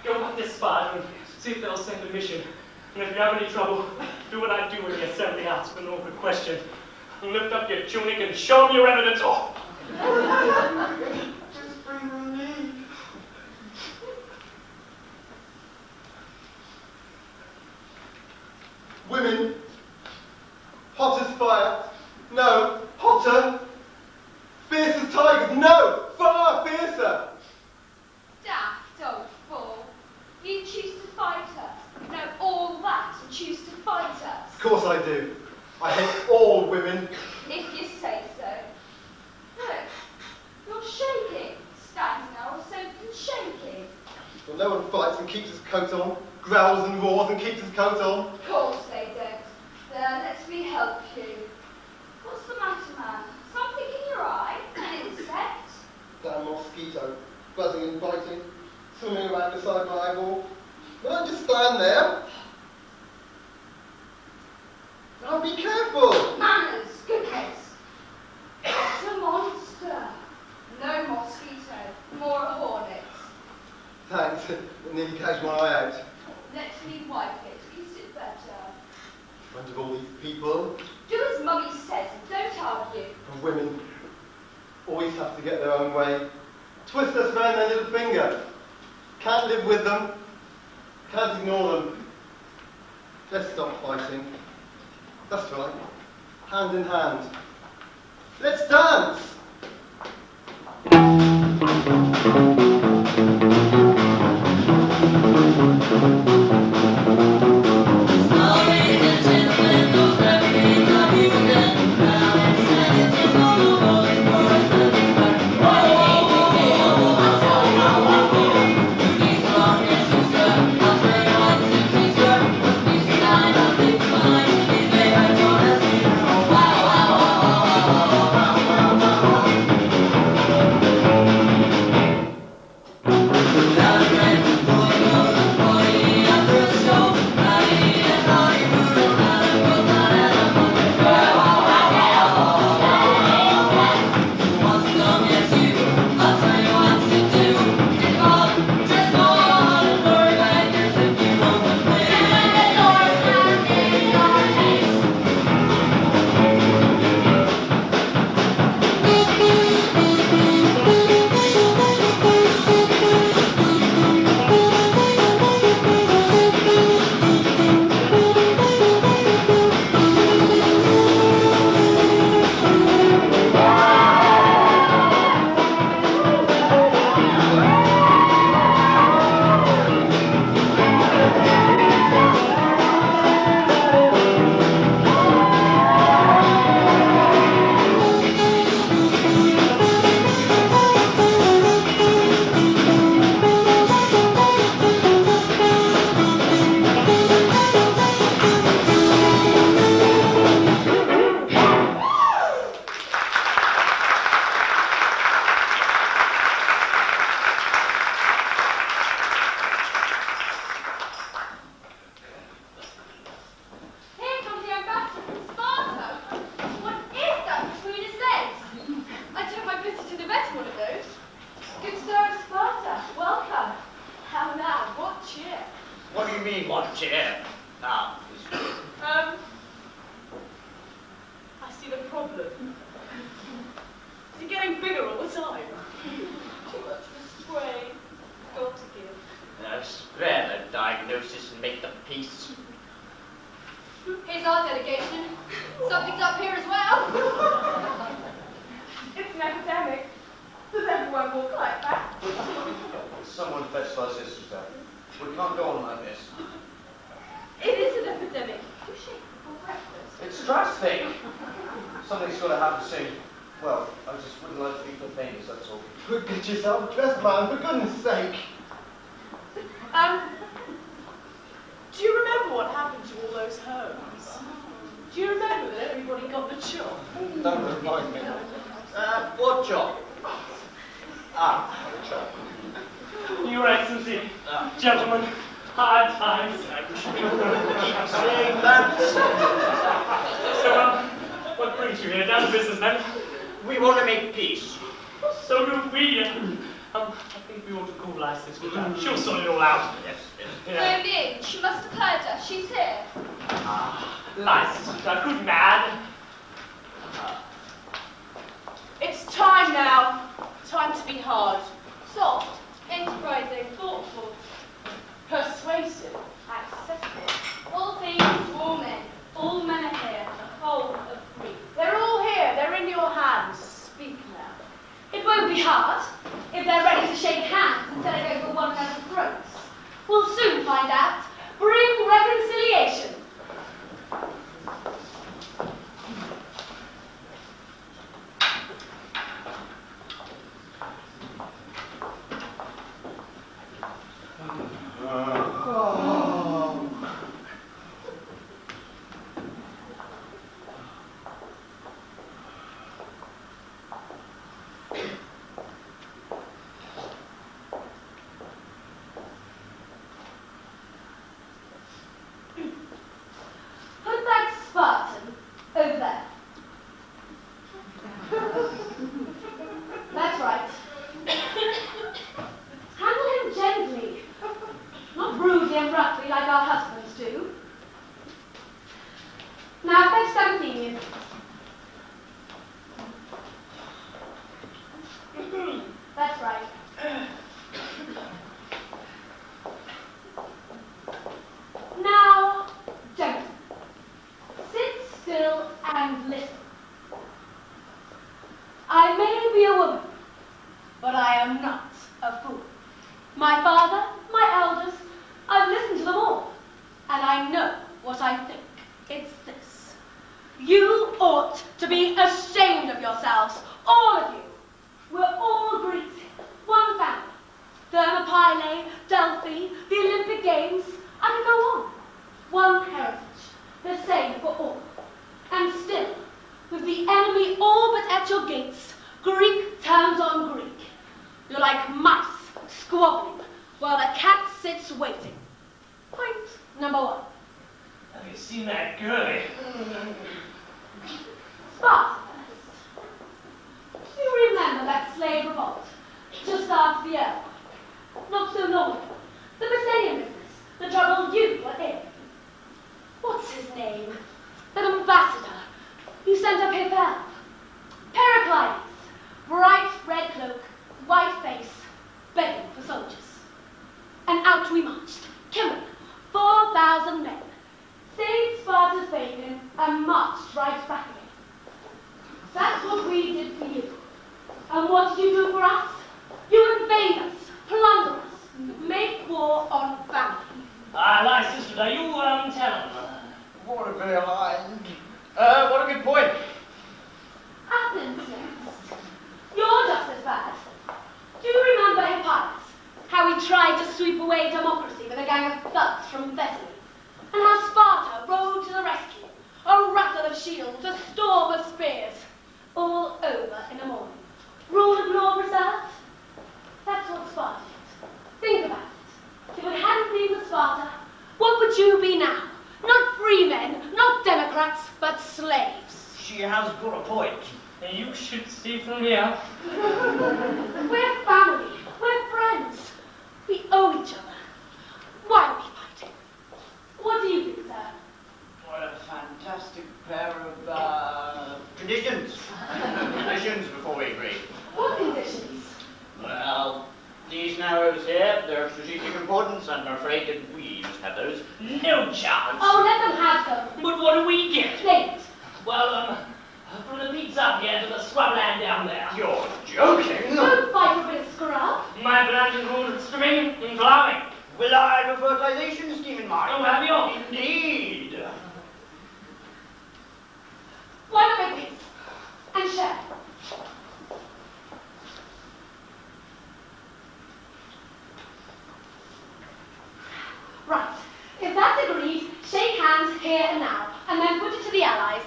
Go back to Sparta and see if they'll send a mission. And if you have any trouble, do what I do when the assembly asks an awkward question. And lift up your tunic and show them your evidence. Oh! Just bring relief. Women, hot as fire, no, hotter. Fierce as tigers, no, far fiercer. Daft old fool. You choose to fight us. Know all that and choose to fight us. Of course I do. I hate all women. If you say so. Look, you're shaking. Standing there all soaked and shaking. Well, no one fights and keeps his coat on, growls and roars and keeps his coat on. Of course they don't. There, let me help you. What's the matter, man? Something in your eye? An insect? Damn mosquito, buzzing and biting, swimming around beside my eyeball. But don't just stand there. Now be careful. Manners, goodness. It's a monster. No mosquito, more a hornet. Thanks, it nearly catch my eye out. Let me wipe it. Is it better? In front of all these people, Do as Mummy says and don't argue. and women always have to get their own way. Twist us round their little finger. Can't live with them. Can't ignore them. Let's stop fighting. That's right. Hand in hand. Let's dance! Bye. Here's our delegation. Something's up here as well. It's an epidemic. Does everyone walk like that? Someone fetch Lysistrata. We can't go on like this. It is an epidemic. You shake before breakfast. It's drastic. Something's got to happen soon. Well, I just wouldn't like to be Peloponnesian, that's all. Get yourself dressed, man, for goodness sake. Do you remember what happened to all those homes? Do you remember that everybody got the chop? Don't remind me. What job? The chop. Your Excellency, gentlemen, hard times. Keep saying that. So, what brings you here? Down to business then? We want to make peace. So do we. I think we ought to call Lysistrata. She'll sort it all out. Yes, yes. Yeah. Phoned in. She must have heard her. She's here. Lysistrata, good man. It's time now. Time to be hard. Soft, enterprising, thoughtful, Persuasive. accessible. All things, all men. All men are here, the whole of Greece. They're all here. They're in your hands. Speak now. It won't be hard if they're ready to shake hands instead of going for one another's throats. We'll soon find out. Bring reconciliation. Put that Spartan over there. That's right. Handle him gently, not rudely and roughly like our husbands do. Now fetch something. That's right. Now, gentlemen, sit still and listen. I may be a woman, but I am not a fool. My father, my elders, I've listened to them all, and I know what I think. It's this. You ought to be ashamed of yourselves, all of you. We're all Greeks, one family. Thermopylae, Delphi, the Olympic Games, I can go on. One heritage, the same for all. And still, with the enemy all but at your gates, Greek turns on Greek. You're like mice squabbling while the cat sits waiting. Point number one. Have you seen that girlie? Sparta first. Do you remember that slave revolt just after the earthquake? Not so long ago. The Messenian business, the trouble you were in. What's his name? That ambassador you sent up here for help. Pericles, bright red cloak, white face, begging for soldiers. And out we marched, killing 4,000 men, saved Sparta's bacon, and marched right back again. That's what we did for you. And what did you do for us? You invade us, plunder us, make war on family. Lysistrata, you tell him. What a very line. What a good point. Athens next. You're just as bad. Do you remember Hippias? How he tried to sweep away democracy with a gang of thugs from Thessaly? And how Sparta rode to the rescue, a rattle of shields, a storm of spears, all over in a morning. Rule of law preserved? That's what Sparta did. Think about it. If it hadn't been for Sparta, what would you be now? Not free men, not democrats, but slaves. She has got a point. You should see from here. We're family. We're friends. We owe each other. Why are we fighting? What do you think, sir? What a fantastic pair of, conditions. Conditions before we agree. What conditions? Well, these narrows here, they're of strategic importance, and I'm afraid that we must have those. No chance. chance. Oh, let them have them. But what do we get? Nate. Well, from the beats up here to the scrubland down there. You're joking. Don't fight for a bit of scrub. My plant includes string and plowing. Will I have a fertilization scheme in mind? Oh, have you? Indeed. Why not make peace? And share. Right. If that's agreed, shake hands here and now, and then put it to the allies.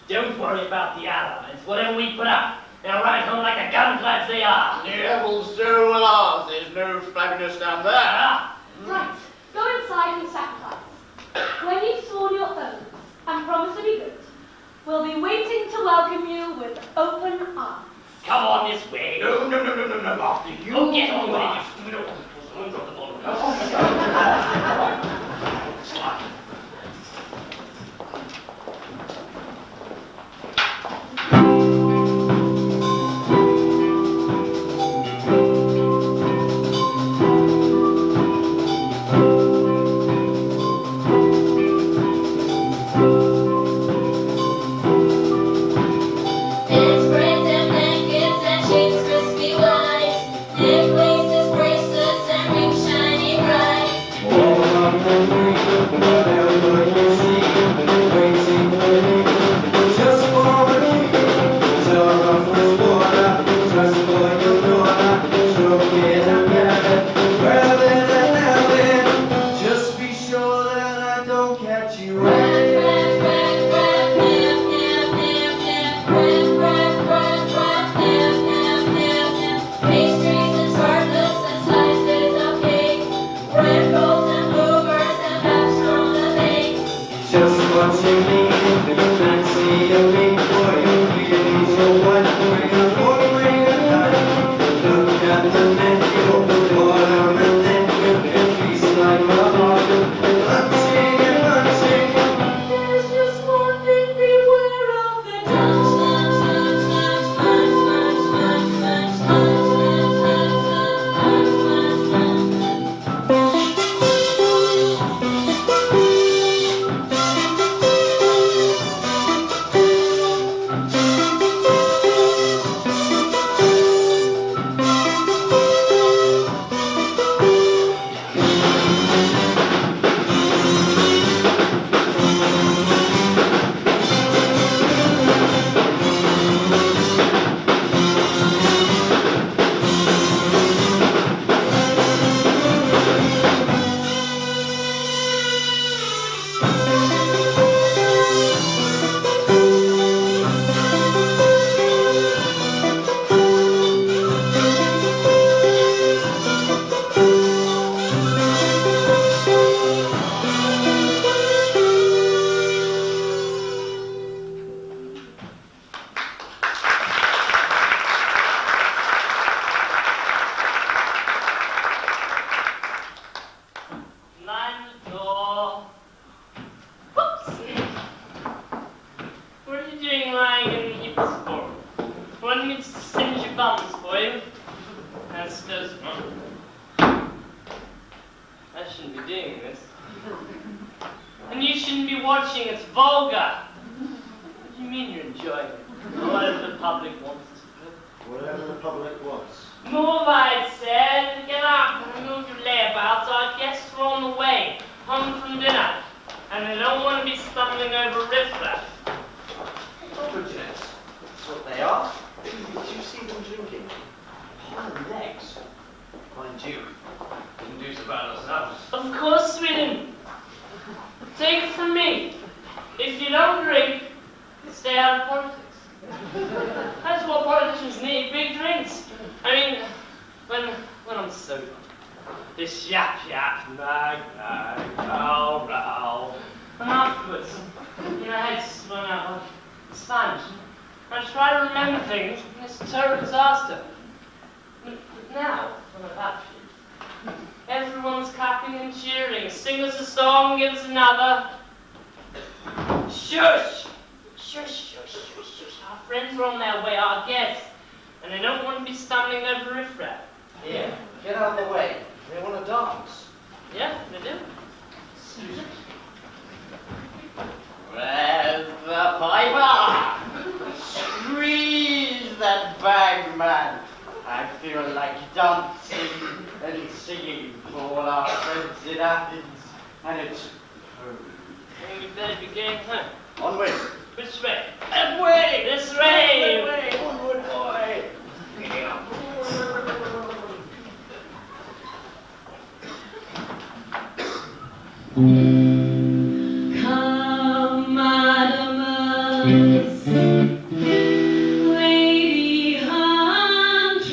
Don't worry about the allies. Whatever we put up, they'll ride home like the gun-clads they are. Yeah, well, so will ours. There's no flabbiness down there. Ah, Right. Go inside and sacrifice. When you've sworn your oaths and promised to be good, we'll be waiting to welcome you with open arms. come on this way. No, after you. Oh, get on with it, you stupid old. Drop the bottle. Here, get out of the way. They want to dance. Yeah, they do. Where's the piper? Squeeze that bagman. I feel like dancing and singing for all our friends in Athens, and it's home. We better be getting home. Onward. Which way? That way! This way! Onward, boy. Come, Madamas, Lady Huntress,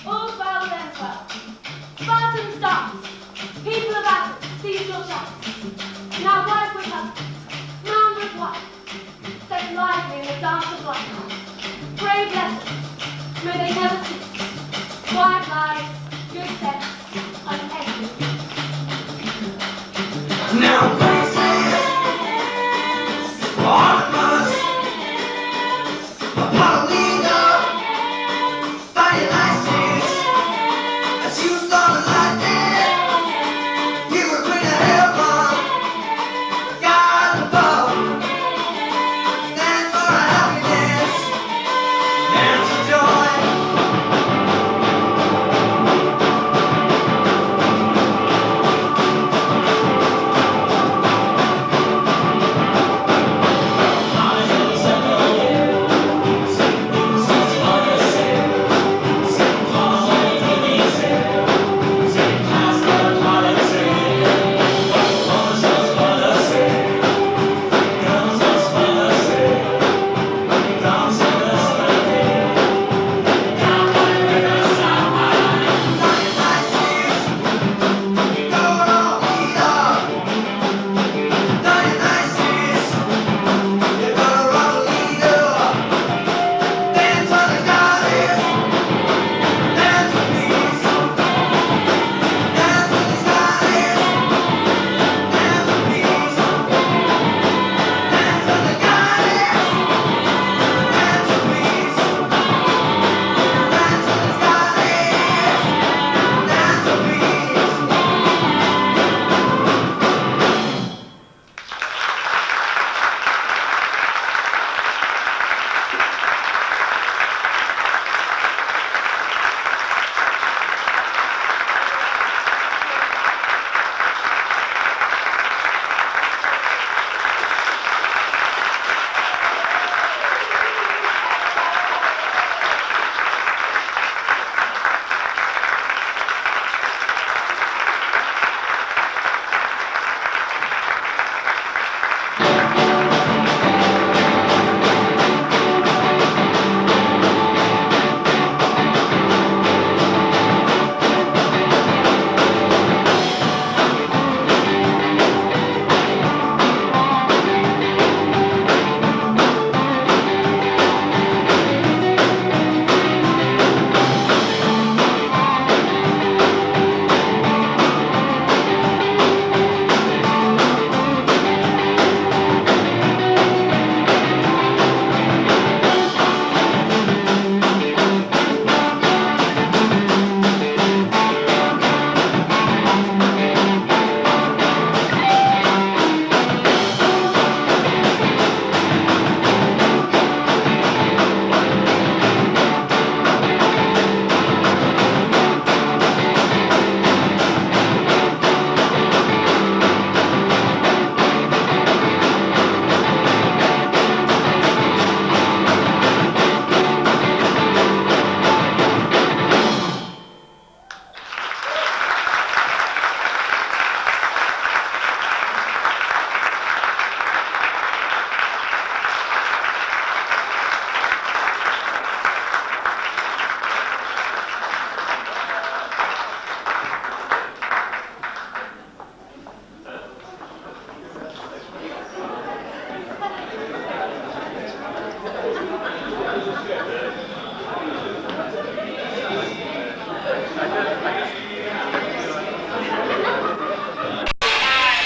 All well then well. Spartans dance. People of Athens, seize your chance. Now wife with husband, man with wife. Set lively in the dance of life. Brave lessons, may they never cease. Quiet lives, good sense,